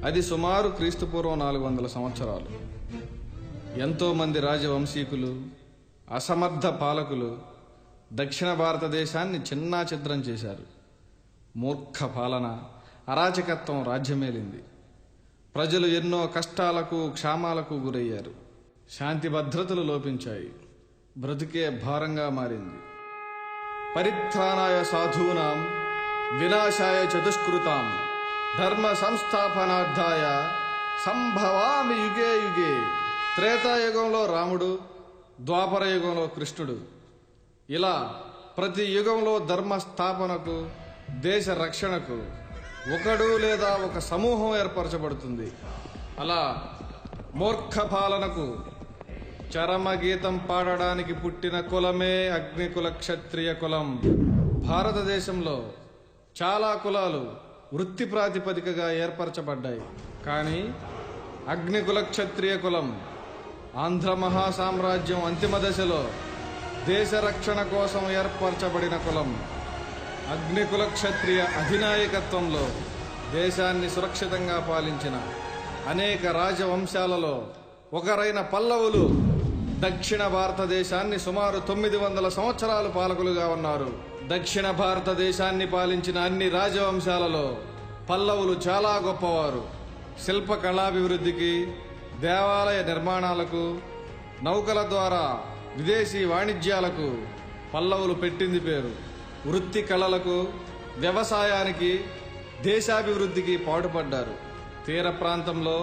అది సుమారు క్రీస్తుపూర్వం 400 సంవత్సరాలు. ఎంతోమంది రాజవంశీకులు, అసమర్థ పాలకులు దక్షిణ భారతదేశాన్ని చిన్నాచిద్రం చేశారు. మూర్ఖ పాలన, అరాచకత్వం రాజ్యమేలింది. ప్రజలు ఎన్నో కష్టాలకు, క్షామాలకు గురయ్యారు. శాంతి భద్రతలు లోపించాయి. బ్రతుకే భారంగా మారింది. పరిత్రాణాయ సాధూనాం వినాశాయ చతుష్కృతాం ధర్మ సంస్థాపనార్థాయ సంభవామి యుగే యుగే. త్రేతాయుగంలో రాముడు, ద్వాపర యుగంలో కృష్ణుడు. ఇలా ప్రతి యుగంలో ధర్మ స్థాపనకు, దేశ రక్షణకు ఒకడు లేదా ఒక సమూహం ఏర్పరచబడుతుంది. అలా మూర్ఖ పాలనకు చరమగీతం పాడడానికి పుట్టిన కులమే అగ్నికుల క్షత్రియ కులం. భారతదేశంలో చాలా కులాలు వృత్తి ప్రాతిపదికగా ఏర్పరచబడ్డాయి. కానీ అగ్నికుల క్షత్రియ కులం ఆంధ్ర మహాసామ్రాజ్యం అంతిమ దశలో దేశ రక్షణ కోసం ఏర్పరచబడిన కులం. అగ్నికుల క్షత్రియ అధినాయకత్వంలో దేశాన్ని సురక్షితంగా పాలించిన అనేక రాజవంశాలలో ఒకరైన పల్లవులు దక్షిణ భారతదేశాన్ని సుమారు 900 సంవత్సరాలు పాలకులుగా ఉన్నారు. దక్షిణ భారతదేశాన్ని పాలించిన అన్ని రాజవంశాలలో పల్లవులు చాలా గొప్పవారు. శిల్ప కళాభివృద్ధికి, దేవాలయ నిర్మాణాలకు, నౌకల ద్వారా విదేశీ వాణిజ్యాలకు పల్లవులు పెట్టింది పేరు. వృత్తి కళలకు, వ్యవసాయానికి, దేశాభివృద్ధికి పాటుపడ్డారు. తీర ప్రాంతంలో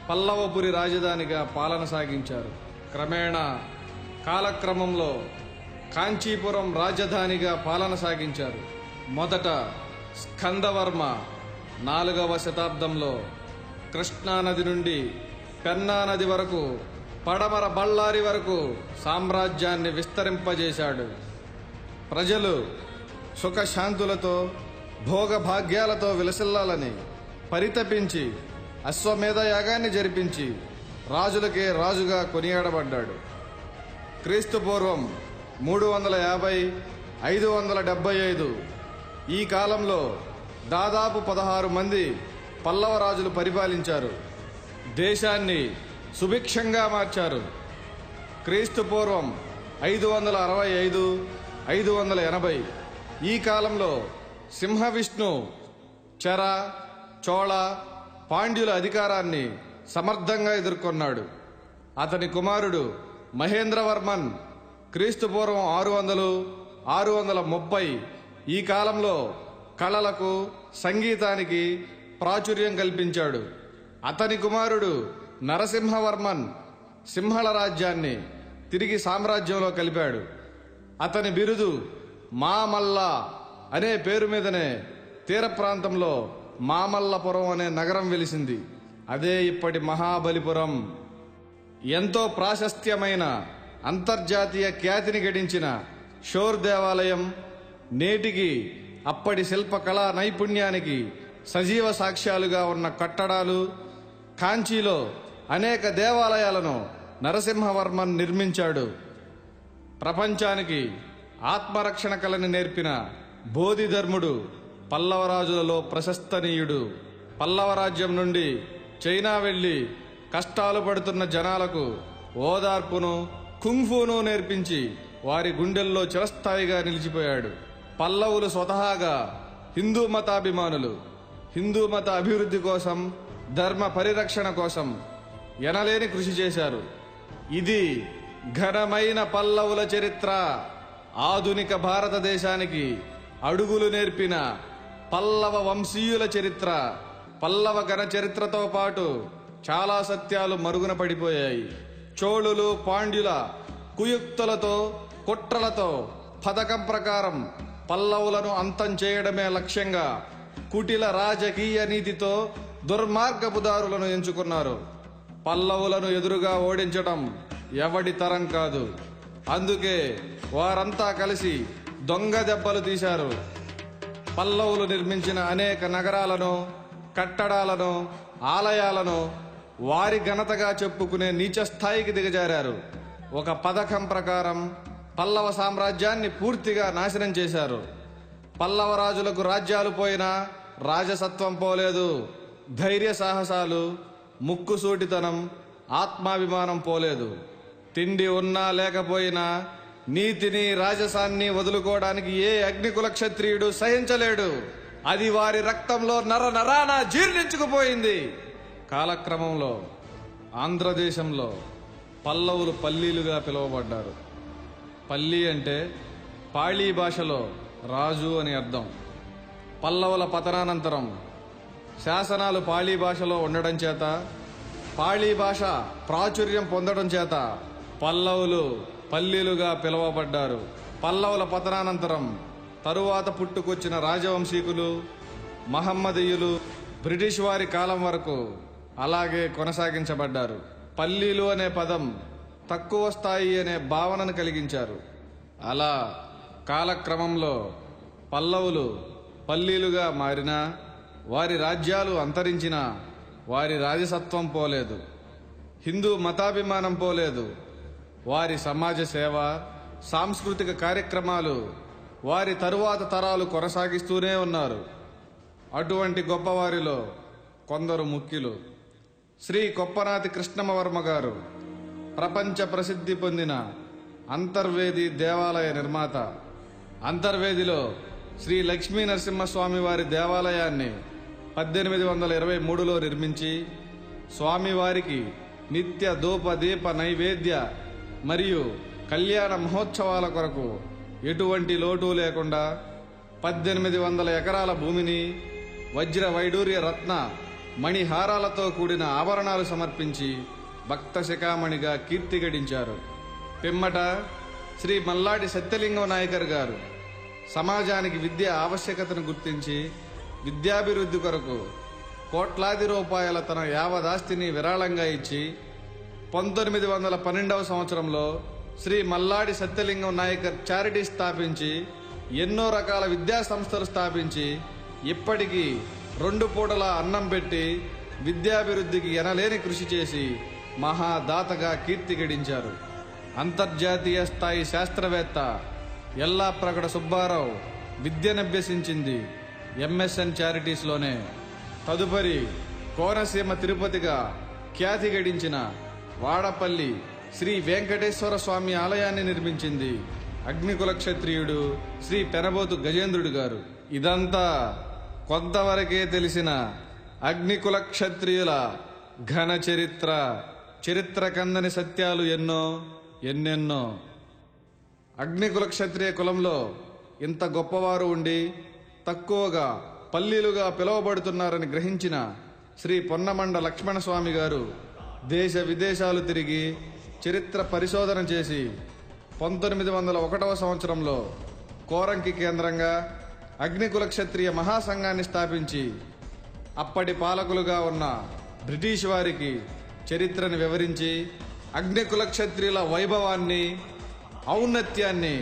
పల్లవపురి రాజధానిగా పాలన సాగించారు. క్రమేణా కాలక్రమంలో కాంచీపురం రాజధానిగా పాలన సాగించారు. మొదట స్కందవర్మ 4వ శతాబ్దంలో కృష్ణానది నుండి పెన్నా నది వరకు, పడమర బళ్ళారి వరకు సామ్రాజ్యాన్ని విస్తరింపజేశాడు. ప్రజలు సుఖశాంతులతో, భోగభాగ్యాలతో విలసిల్లాలని పరితపించి అశ్వమేధ యాగాన్ని జరిపించి రాజులకే రాజుగా కొనియాడబడ్డాడు. క్రీస్తుపూర్వం 350-575 ఈ కాలంలో దాదాపు 16 మంది పల్లవ రాజులు పరిపాలించారు. దేశాన్ని సుభిక్షంగా మార్చారు. క్రీస్తుపూర్వం 565-580 ఈ కాలంలో సింహవిష్ణు చెర, చోళ, పాండ్యుల అధికారాన్ని సమర్థంగా ఎదుర్కొన్నాడు. అతని కుమారుడు మహేంద్రవర్మన్ క్రీస్తుపూర్వం 600-630 ఈ కాలంలో కళలకు, సంగీతానికి ప్రాచుర్యం కల్పించాడు. అతని కుమారుడు నరసింహవర్మన్ సింహళ రాజ్యాన్ని తిరిగి సామ్రాజ్యంలో కలిపాడు. అతని బిరుదు మామల్ల అనే పేరు మీదనే తీర ప్రాంతంలో మామల్లపురం అనే నగరం వెలిసింది. అదే ఇప్పటి మహాబలిపురం. ఎంతో ప్రాశస్త్యమైన, అంతర్జాతీయ ఖ్యాతిని గడించిన షోర్ దేవాలయం నేటికి అప్పటి శిల్పకళా నైపుణ్యానికి సజీవ సాక్ష్యాలుగా ఉన్న కట్టడాలు. కాంచీలో అనేక దేవాలయాలను నరసింహవర్మన్ నిర్మించాడు. ప్రపంచానికి ఆత్మరక్షణ కళని నేర్పిన బోధిధర్ముడు పల్లవరాజులలో ప్రశస్తనీయుడు. పల్లవ రాజ్యం నుండి చైనా వెళ్లి కష్టాలు పడుతున్న జనాలకు ఓదార్పును, కుంగ్ఫూను నేర్పించి వారి గుండెల్లో చిరస్థాయిగా నిలిచిపోయాడు. పల్లవులు స్వతహాగా హిందూ మతాభిమానులు. హిందూ మత అభివృద్ధి కోసం, ధర్మ పరిరక్షణ కోసం ఎనలేని కృషి చేశారు. ఇది ఘనమైన పల్లవుల చరిత్ర. ఆధునిక భారతదేశానికి అడుగులు నేర్పిన పల్లవ వంశీయుల చరిత్ర. పల్లవ ఘన చరిత్రతో పాటు చాలా సత్యాలు మరుగున పడిపోయాయి. చోళులు, పాండ్యుల కుయుక్తులతో, కుట్రలతో పథకం ప్రకారం పల్లవులను అంతం చేయడమే లక్ష్యంగా కుటిల రాజకీయ నీతితో దుర్మార్గపు దారులను ఎంచుకున్నారు. పల్లవులను ఎదురుగా ఓడించడం ఎవడి తరం కాదు. అందుకే వారంతా కలిసి దొంగ దెబ్బలు తీశారు. పల్లవులు నిర్మించిన అనేక నగరాలను, కట్టడాలను, ఆలయాలను వారి ఘనతగా చెప్పుకునే నీచ స్థాయికి దిగజారారు. ఒక పథకం ప్రకారం పల్లవ సామ్రాజ్యాన్ని పూర్తిగా నాశనం చేశారు. పల్లవ రాజులకు రాజ్యాలు పోయినా రాజసత్వం పోలేదు. ధైర్య సాహసాలు, ముక్కుసూటితనం, ఆత్మాభిమానం పోలేదు. తిండి ఉన్నా లేకపోయినా నీతిని, రాజసాన్ని వదులుకోవడానికి ఏ అగ్నికుల క్షత్రియుడు సహించలేడు. అది వారి రక్తంలో నరాన జీర్ణించుకుపోయింది. కాలక్రమంలో ఆంధ్రదేశంలో పల్లవులు పల్లీలుగా పిలువబడ్డారు. పల్లి అంటే పాళీ భాషలో రాజు అని అర్థం. పల్లవుల పతనానంతరం శాసనాలు పాళీ భాషలో ఉండడం చేత, పాళీ భాష ప్రాచుర్యం పొందడం చేత పల్లవులు పల్లీలుగా పిలువబడ్డారు. పల్లవుల పతనానంతరం తరువాత పుట్టుకొచ్చిన రాజవంశీకులు, మహమ్మదీయులు బ్రిటిష్ వారి కాలం వరకు అలాగే కొనసాగించబడ్డారు. పల్లీలు అనే పదం తక్కువ స్థాయి అనే భావనను కలిగించారు. అలా కాలక్రమంలో పల్లవులు పల్లీలుగా మారినా, వారి రాజ్యాలు అంతరించినా వారి రాజసత్వం పోలేదు, హిందూ మతాభిమానం పోలేదు. వారి సమాజ సేవ, సాంస్కృతిక కార్యక్రమాలు వారి తరువాత తరాలు కొనసాగిస్తూనే ఉన్నారు. అటువంటి గొప్పవారిలో కొందరు ముఖ్యులు. శ్రీ కొప్పనాతి కృష్ణమవర్మ గారు ప్రపంచ ప్రసిద్ధి పొందిన అంతర్వేది దేవాలయ నిర్మాత. అంతర్వేదిలో శ్రీ లక్ష్మీ నరసింహస్వామి వారి దేవాలయాన్ని 1823లో నిర్మించి, స్వామివారికి నిత్య ధూప దీప నైవేద్య మరియు కళ్యాణ మహోత్సవాల కొరకు ఎటువంటి లోటు లేకుండా 1800 ఎకరాల భూమిని వజ్ర వైడూర్య రత్న మణిహారాలతో కూడిన ఆభరణాలు సమర్పించి భక్త శిఖామణిగా కీర్తి గడించారు. పిమ్మట శ్రీ మల్లాడి సత్యలింగం నాయకర్ గారు సమాజానికి విద్య ఆవశ్యకతను గుర్తించి విద్యాభివృద్ధి కొరకు కోట్లాది రూపాయల తన యావదాస్తిని విరాళంగా ఇచ్చి 1912వ సంవత్సరంలో శ్రీ మల్లాడి సత్యలింగం నాయకర్ చారిటీ స్థాపించి ఎన్నో రకాల విద్యా సంస్థలు స్థాపించి ఇప్పటికీ 2 పూటల అన్నం పెట్టి విద్యాభివృద్ధికి ఎనలేని కృషి చేసి మహాదాతగా కీర్తి గడించారు. అంతర్జాతీయ స్థాయి శాస్త్రవేత్త ఎల్లాప్రగడ సుబ్బారావు విద్యనభ్యసించింది ఎంఎస్ఎన్ చారిటీస్లోనే. తదుపరి కోనసీమ తిరుపతిగా ఖ్యాతి గడించిన వాడపల్లి శ్రీ వెంకటేశ్వర స్వామి ఆలయాన్ని నిర్మించింది అగ్నికుల క్షత్రియుడు శ్రీ పెనబోతు గజేంద్రుడు గారు. ఇదంతా కొంతవరకే తెలిసిన అగ్నికుల క్షత్రియుల ఘన చరిత్ర. చరిత్ర కందని సత్యాలు ఎన్నెన్నో. అగ్నికుల క్షత్రియ కులంలో ఇంత గొప్పవారు ఉండి తక్కువగా పల్లీలుగా పిలువబడుతున్నారని గ్రహించిన శ్రీ పొన్నమండ లక్ష్మణస్వామి గారు దేశ విదేశాలు తిరిగి చరిత్ర పరిశోధన చేసి 1901వ సంవత్సరంలో కోరంకి కేంద్రంగా అగ్నికుల క్షత్రియ మహాసంఘాన్ని స్థాపించి అప్పటి పాలకులుగా ఉన్న బ్రిటిష్ వారికి చరిత్రను వివరించి అగ్నికుల క్షత్రియుల వైభవాన్ని, ఔన్నత్యాన్ని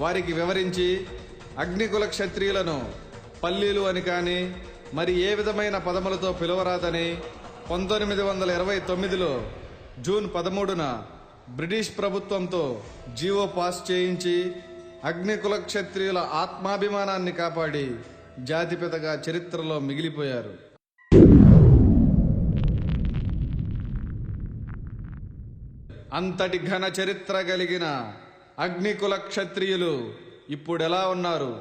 వారికి వివరించి అగ్నికుల క్షత్రియులను పల్లీలు అని కానీ మరి ఏ విధమైన పదములతో పిలువరాదని 1929లో జూన్ 13న బ్రిటిష్ ప్రభుత్వంతో జీవో పాస్ చేయించి అగ్నికుల క్షత్రియుల ఆత్మాభిమానాన్ని కాపాడి జాతిపితగా చరిత్రలో మిగిలిపోయారు. అంతటి ఘన చరిత్ర కలిగిన అగ్నికుల క్షత్రియులు ఇప్పుడెలా ఉన్నారు?